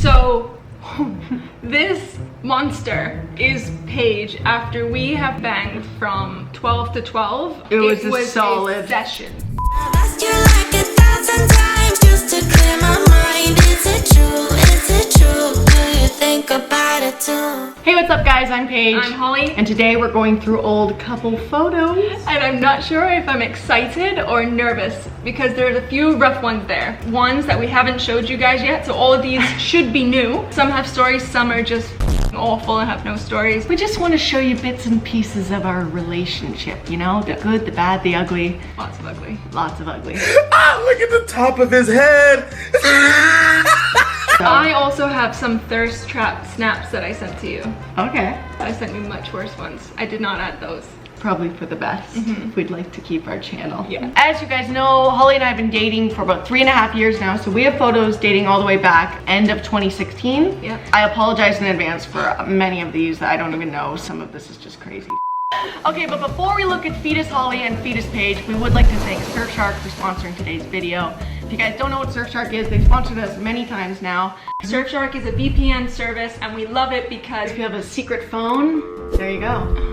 So this monster is Paige after we have banged from 12 to 12. It was a solid session. I've asked you like 1,000 times just to clear my mind. Is it true? Is it true? Do you think about it too? Hey, what's up guys? I'm Paige. I'm Holly. And today we're going through old couple photos. And I'm not sure if I'm excited or nervous because there's a few rough ones there. Ones that we haven't showed you guys yet, so all of these should be new. Some have stories, some are just awful and have no stories. We just want to show you bits and pieces of our relationship, you know? The good, the bad, the ugly. Lots of ugly. Lots of ugly. Ah, look at the top of his head. I also have some thirst trap snaps that I sent to you. Okay. I sent you much worse ones. I did not add those. Probably for the best if we'd like to keep our channel. Yeah. As you guys know, Holly and I have been dating for about 3.5 years now, so we have photos dating all the way back end of 2016. Yep. I apologize in advance for many of these that I don't even know. Some of this is just crazy. Okay, but before we look at Fetus Holly and Fetus Paige, we would like to thank Surfshark for sponsoring today's video. If you guys don't know what Surfshark is, they've sponsored us many times now. Surfshark is a VPN service and we love it because If you have a secret phone, there you go.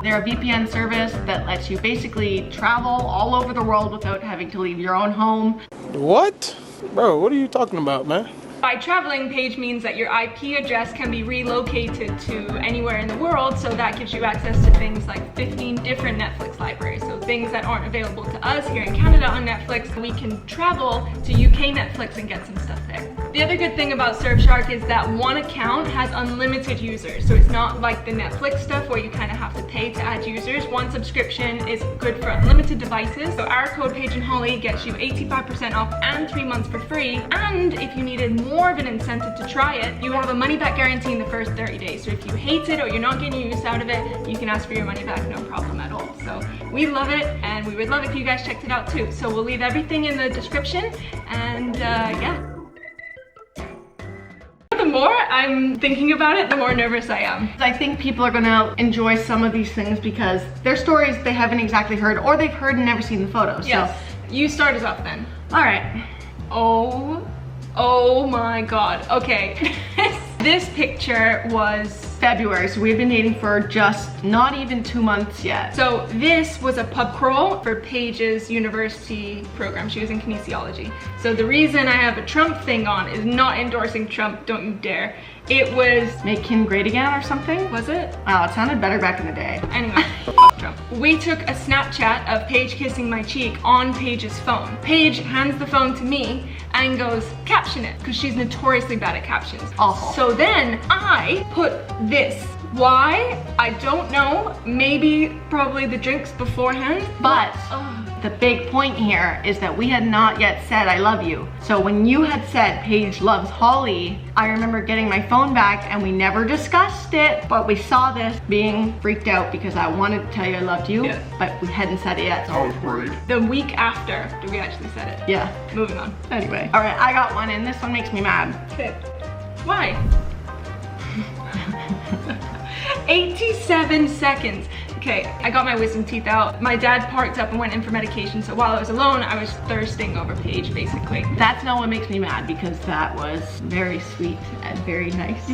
They're a VPN service that lets you basically travel all over the world without having to leave your own home. What? Bro, what are you talking about, man? by traveling, Paige means that your IP address can be relocated to anywhere in the world, so that gives you access to things like 15 different Netflix libraries. So things that aren't available to us here in Canada on Netflix, we can travel to UK Netflix and get some stuff there. The other good thing about Surfshark is that one account has unlimited users, so it's not like the Netflix stuff where you kind of have to pay to add users. One subscription is good for unlimited devices. So our code Paige and Holly gets you 85% off and 3 months for free. And if you needed more of an incentive to try it, you have a money back guarantee in the first 30 days. So if you hate it or you're not getting use out of it, you can ask for your money back, no problem at all. So we love it, and we would love it if you guys checked it out too. So we'll leave everything in the description, and yeah. The more I'm thinking about it, the more nervous I am. I think people are gonna enjoy some of these things because they're stories they haven't exactly heard, or they've heard and never seen the photos. Yes. So you start us off then. All right. Oh my God. Okay. This picture was February, so we've been dating for just not even 2 months yet. So this was a pub crawl for Paige's university program. She was in kinesiology. So the reason I have a Trump thing on is not endorsing Trump, don't you dare. It was... Make him great again or something? Was it? Wow, it sounded better back in the day. Anyway, fuck Trump. We took a Snapchat of Paige kissing my cheek on Paige's phone. Paige hands the phone to me and goes, caption it, because she's notoriously bad at captions. Awful. So then I put this. Why? I don't know. Maybe probably the drinks beforehand. But the big point here is that we had not yet said I love you. So when you had said Paige loves Holly, I remember getting my phone back and we never discussed it, but we saw this, being freaked out because I wanted to tell you I loved you, Yeah. but we hadn't said it yet, so I was worried. The week after we actually said it. Yeah. Moving on. Anyway. All right, I got one and this one makes me mad. Okay. Why? 87 seconds. Okay, I got my wisdom teeth out. My dad parked up and went in for medication, so while I was alone, I was thirsting over Paige, basically. That's not what makes me mad, because that was very sweet and very nice.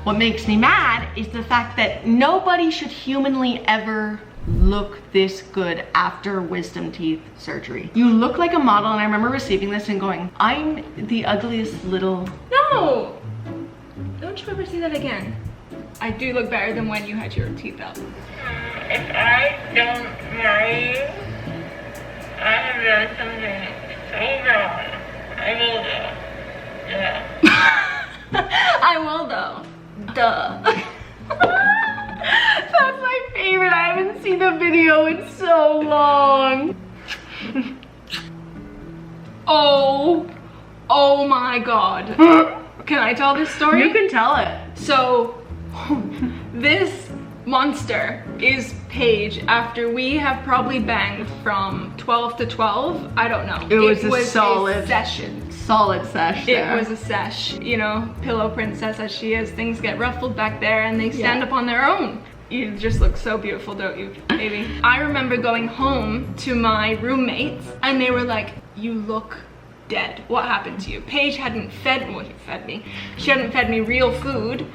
What makes me mad is the fact that nobody should humanly ever look this good after wisdom teeth surgery. You look like a model, and I remember receiving this and going, I'm the ugliest little... No! Don't you ever see that again. I do look better than when you had your teeth out. If I don't marry you, I have done something so wrong. I will do. Yeah. I will though. Duh. That's my favorite. I haven't seen the video in so long. Oh my God. Can I tell this story? You can tell it. So, this monster is Paige after we have probably banged from 12 to 12. I don't know. It was a solid session. Solid sesh there. It was a sesh. You know, pillow princess as she is, things get ruffled back there and they stand up on their own. You just look so beautiful, don't you, baby? I remember going home to my roommates and they were like, you look dead. What happened to you? Paige hadn't fed me. She hadn't fed me real food.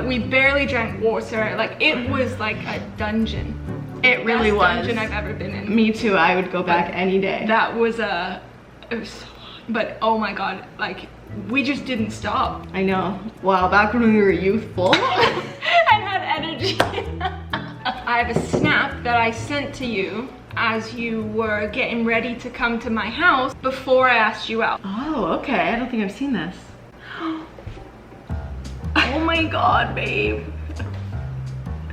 We barely drank water. Like, it was like a dungeon. It really Best was. dungeon I've ever been in. Me too, I would go back any day. That was it was so hard. But oh my god, like, we just didn't stop. I know. Wow, back when we were youthful. And had energy. I have a snap that I sent to you as you were getting ready to come to my house before I asked you out. Oh, okay. I don't think I've seen this. Oh my god, babe.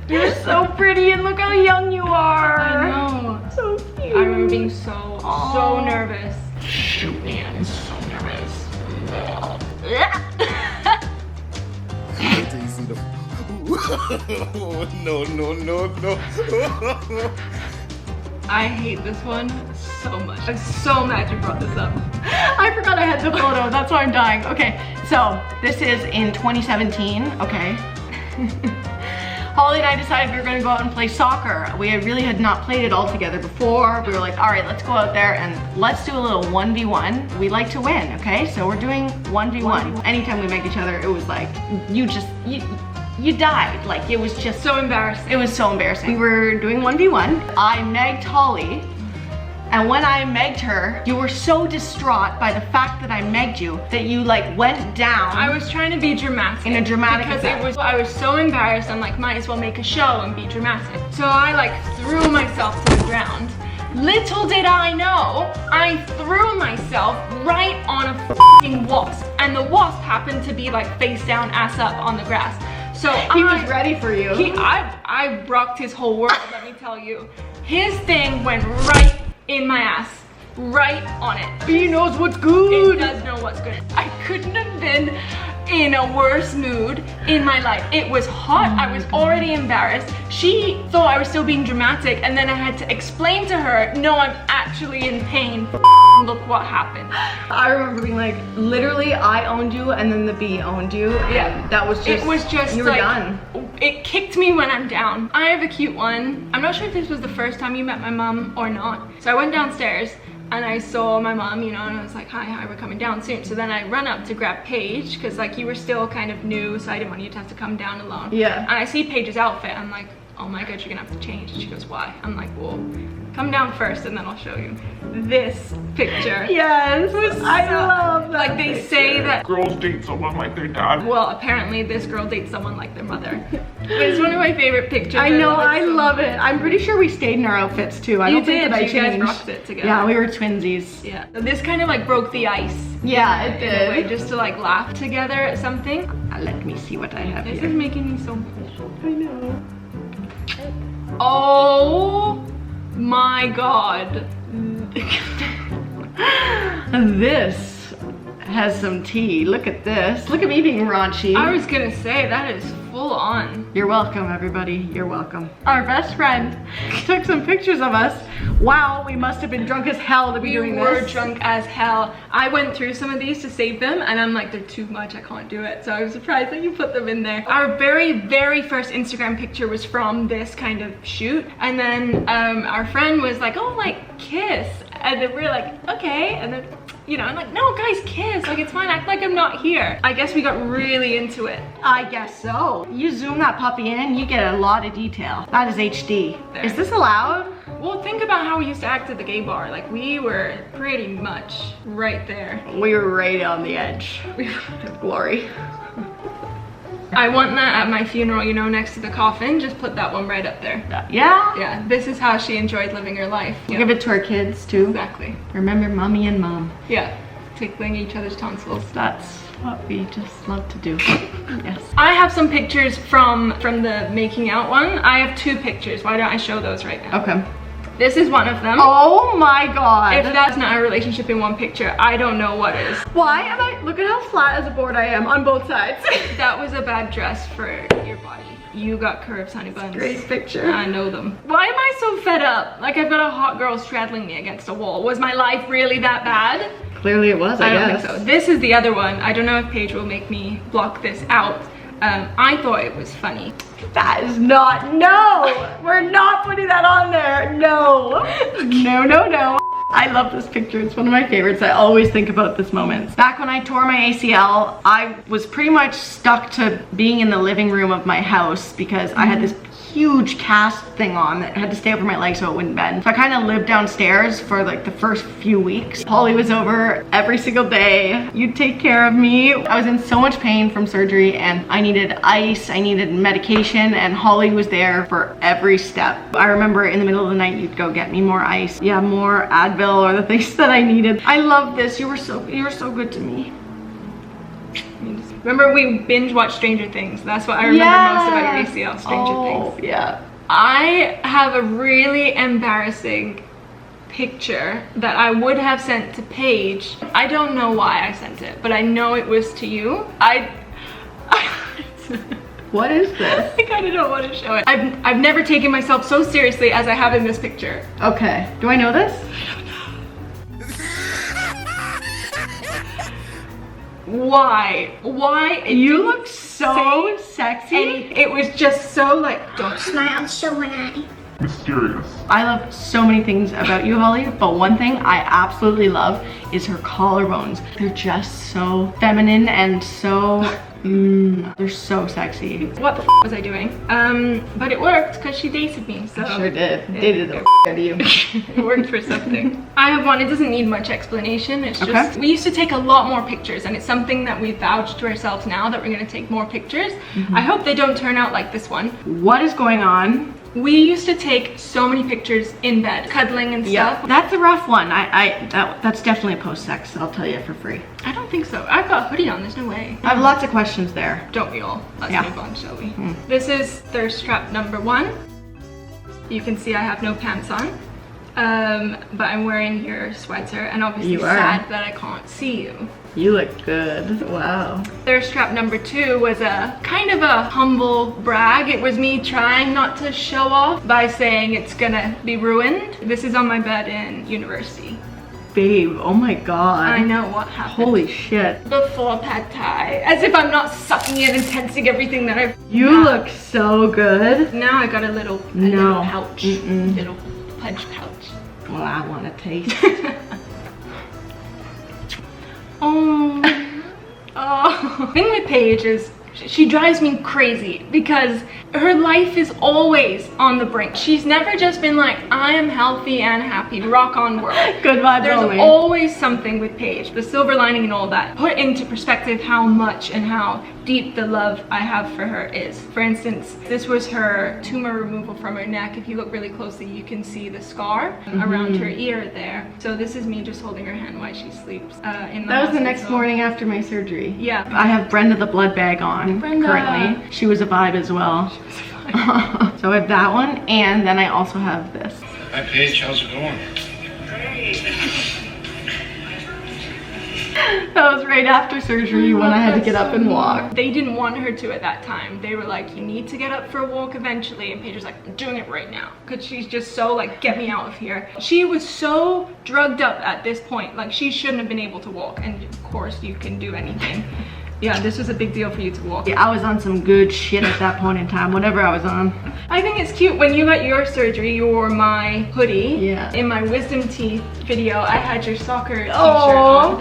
You're so pretty and look how young you are. I know. So cute. I remember being so nervous. Shoot, man, I'm so nervous. Wait till you see the. No. I hate this one so much. I'm so mad you brought this up. I forgot I had the photo. That's why I'm dying. Okay, so this is in 2017. Okay. Holly and I decided we were going to go out and play soccer. We really had not played it all together before. We were like, all right, let's go out there and let's do a little 1v1. We like to win, okay? So we're doing 1v1. Anytime we make each other, it was like, you died. Like, it was just So embarrassing. It was so embarrassing. We were doing 1v1. I megged Holly, and when I megged her, you were so distraught by the fact that I megged you that you like went down. I was trying to be dramatic. In a dramatic because effect. I was so embarrassed. I'm like, might as well make a show and be dramatic. So I like threw myself to the ground. Little did I know, I threw myself right on a f***ing wasp, and the wasp happened to be like face down, ass up on the grass. So He was ready for you. I rocked his whole world, let me tell you. His thing went right in my ass, right on it. He knows what's good. It does know what's good. I couldn't have been in a worse mood in my life. It was hot, I was already embarrassed. She thought I was still being dramatic, and then I had to explain to her, no, I'm actually in pain. Look what happened. I remember being like, literally, I owned you, and then the bee owned you. Yeah. That was just, It was just you were like, done. It kicked me when I'm down. I have a cute one. I'm not sure if this was the first time you met my mom or not. So I went downstairs and I saw my mom, you know, and I was like, hi, we're coming down soon. So then I run up to grab Paige, because like you were still kind of new, so I didn't want you to have to come down alone. Yeah. And I see Paige's outfit, I'm like, oh my god, you're gonna have to change. And she goes, why? I'm like, well, come down first and then I'll show you. This picture. Yes, I love that. Like they say that, Girls date someone like their dad. well, apparently this girl dates someone like their mother. But it's one of my favorite pictures. I know, love it I so love much. it. I'm pretty sure we stayed in our outfits too. I You don't think did, that I you guys changed. rocked it together. Yeah, we were twinsies. Yeah. So this kind of like broke the ice. Yeah, it In a way, did. just to like laugh together at something. Let me see what I have This here. is making me so much. I know. Oh my god. This has some tea. Look at this. Look at me being raunchy. I was gonna say, that is full on. You're welcome, everybody. You're welcome. Our best friend took some pictures of us. Wow, we must have been drunk as hell to be We doing were this. drunk as hell. I went through some of these to save them, and I'm like, they're too much, I can't do it. So I was surprised that you put them in there. Our very, very first Instagram picture was from this kind of shoot. And then our friend was like, oh, like, kiss. And then we're like, okay. And then, you know, I'm like, no, guys, kiss. Like, it's fine, act like I'm not here. I guess we got really into it. I guess so. You zoom that puppy in, you get a lot of detail. That is HD. There. Is this allowed? Well, think about how we used to act at the gay bar. Like, we were pretty much right there. We were right on the edge of glory. I want that at my funeral, you know, next to the coffin. Just put that one right up there. Yeah? Yeah, this is how she enjoyed living her life. We'll Yeah, give it to our kids too. exactly. Remember mommy and mom. Yeah, tickling each other's tonsils. That's what we just love to do. Yes. I have some pictures from the making out one. I have two pictures. Why don't I show those right now? Okay. This is one of them. Oh my god. If that's not a relationship in one picture, I don't know what is. Why am I, look at how flat as a board I am on both sides. That was a bad dress for your body. You got curves, honey buns. Great picture. I know them. Why am I so fed up? Like, I've got a hot girl straddling me against a wall. Was my life really that bad? Clearly it was, I don't think so. This is the other one. I don't know if Paige will make me block this out. I thought it was funny. That is not, no! We're not putting that on there, no. No, no, no. I love this picture. It's one of my favorites. I always think about this moment. Back when I tore my ACL, I was pretty much stuck to being in the living room of my house because I had this huge cast thing on that had to stay over my leg so it wouldn't bend. So I kind of lived downstairs for like the first few weeks. Polly was over every single day. You'd take care of me. I was in so much pain from surgery and I needed ice, I needed medication, and Holly was there for every step. I remember in the middle of the night you'd go get me more ice. Yeah, more Advil or the things that I needed. I love this. You were so good to me. Remember we binge watched Stranger Things. That's what I remember most about your ACL, Stranger Things. Yeah. I have a really embarrassing picture that I would have sent to Paige. I don't know why I sent it, but I know it was to you. What is this? I kind of don't want to show it. I've never taken myself so seriously as I have in this picture. Okay. Do I know this? Why? You look so sexy. It was just so like, don't Smile, show an eye. Mysterious. I love so many things about you, Holly, but one thing I absolutely love is her collarbones. They're just so feminine and so, they're so sexy. What the was I doing? But it worked because she dated me, so. Sure did. Dated the out of you. It worked for something. I have one, it doesn't need much explanation. It's just, we used to take a lot more pictures and it's something that we vouched to ourselves now that we're gonna take more pictures. I hope they don't turn out like this one. What is going on? We used to take so many pictures in bed, cuddling and stuff. That's a rough one. That's definitely post-sex, I'll tell you for free. I don't think so. I've got a hoodie on, there's no way. I have lots of questions there. Don't we all? Let's move on, shall we? This is thirst trap number 1. You can see I have no pants on, but I'm wearing your sweater and obviously sad that I can't see you. You look good. Wow. Thirst trap number 2 was a kind of a humble brag. It was me trying not to show off by saying it's gonna be ruined. This is on my bed in university. Babe, oh my god. I know what happened. Holy shit. Before pad thai. As if I'm not sucking in and tensing everything that I've You look so good. Now I got a little pouch. Little pudge pouch. Well, I want to taste. Oh. The thing with Paige is she drives me crazy because her life is always on the brink. She's never just been like, I am healthy and happy, rock on world. Good vibes There's only. always something with Paige. The silver lining and all that. Put into perspective how much and how deep the love I have for her is. For instance, this was her tumor removal from her neck. If you look really closely, you can see the scar around her ear there. So this is me just holding her hand while she sleeps in the That was the hospital. next morning after my surgery. Yeah. I have Brenda the blood bag on currently. She was a vibe as well. So I have that one, and then I also have this. Hi Paige, how's it going? That was right after surgery when I had to get up and walk. They didn't want her to at that time. They were like, you need to get up for a walk eventually. And Paige was like, I'm doing it right now. Because she's just so like, get me out of here. She was so drugged up at this point. Like she shouldn't have been able to walk. And of course you can do anything. Yeah, this was a big deal for you to walk. Yeah, I was on some good shit at that point in time, whatever I was on. I think it's cute. When you got your surgery, you wore my hoodie. Yeah. In my wisdom teeth video, I had your soccer t-shirt on.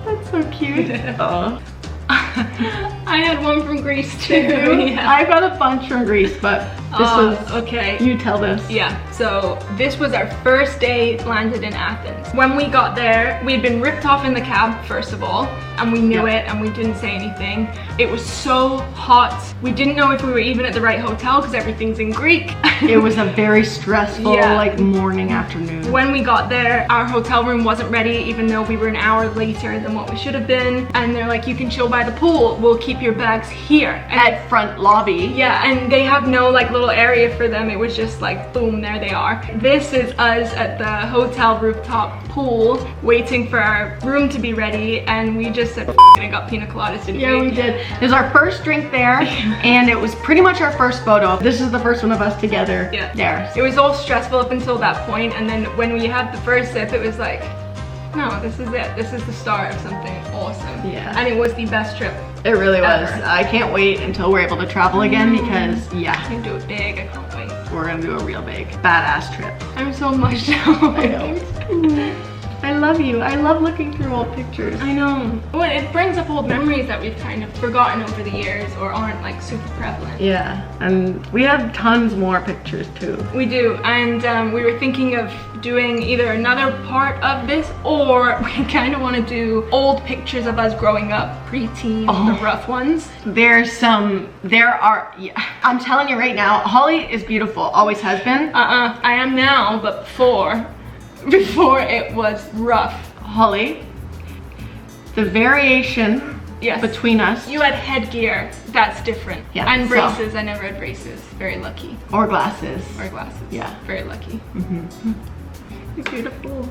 That's so cute. Oh. I had one from Greece too. Yeah. I got a bunch from Greece, but this was okay. You tell this. Yeah, so this was our first day landed in Athens. When we got there, we had been ripped off in the cab, first of all, and we knew it and we didn't say anything. It was so hot. We didn't know if we were even at the right hotel because everything's in Greek. It was a very stressful like morning, afternoon. When we got there, our hotel room wasn't ready even though we were an hour later than what we should have been. And they're like, you can chill by the pool. We'll keep your bags here. And at front lobby. yeah, and they have no like little area for them. It was just like, boom, there they are. This is us at the hotel rooftop pool waiting for our room to be ready, and we just said and got pina coladas, didn't we? Yeah, we did. It was our first drink there, and it was pretty much our first photo. This is the first one of us together there. It was all stressful up until that point, and then when we had the first sip, it was like, no, this is it. This is the start of something awesome. Yeah. And it was the best trip. It really was. Ever. I can't wait until we're able to travel again because, I yeah, can do it big. I can't wait. we're gonna do a real big, badass trip. I'm so mushed out. I know. I love you. I love looking through old pictures. I know. Well, it brings up old memories that we've kind of forgotten over the years or aren't like super prevalent. Yeah, and we have tons more pictures too. We do, and we were thinking of doing either another part of this, or we kind of want to do old pictures of us growing up, preteen, the rough ones. I'm telling you right now, Holly is beautiful, always has been. I am now, but before it was rough. Holly, the variation between us. You had headgear, that's different. Yeah, and braces, I never had braces, very lucky. Or glasses. Or glasses, yeah. Very lucky. You're beautiful.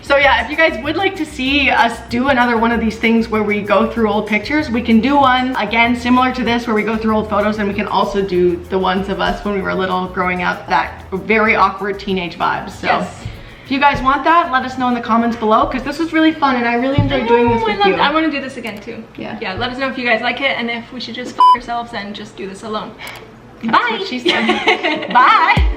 So yeah, if you guys would like to see us do another one of these things where we go through old pictures, we can do one again similar to this where we go through old photos, and we can also do the ones of us when we were little growing up, that very awkward teenage vibes. So if you guys want that, let us know in the comments below, because this was really fun and I really enjoyed doing this with you. I want to do this again too. Yeah, let us know if you guys like it and if we should just f ourselves and just do this alone. That's what she said. Bye.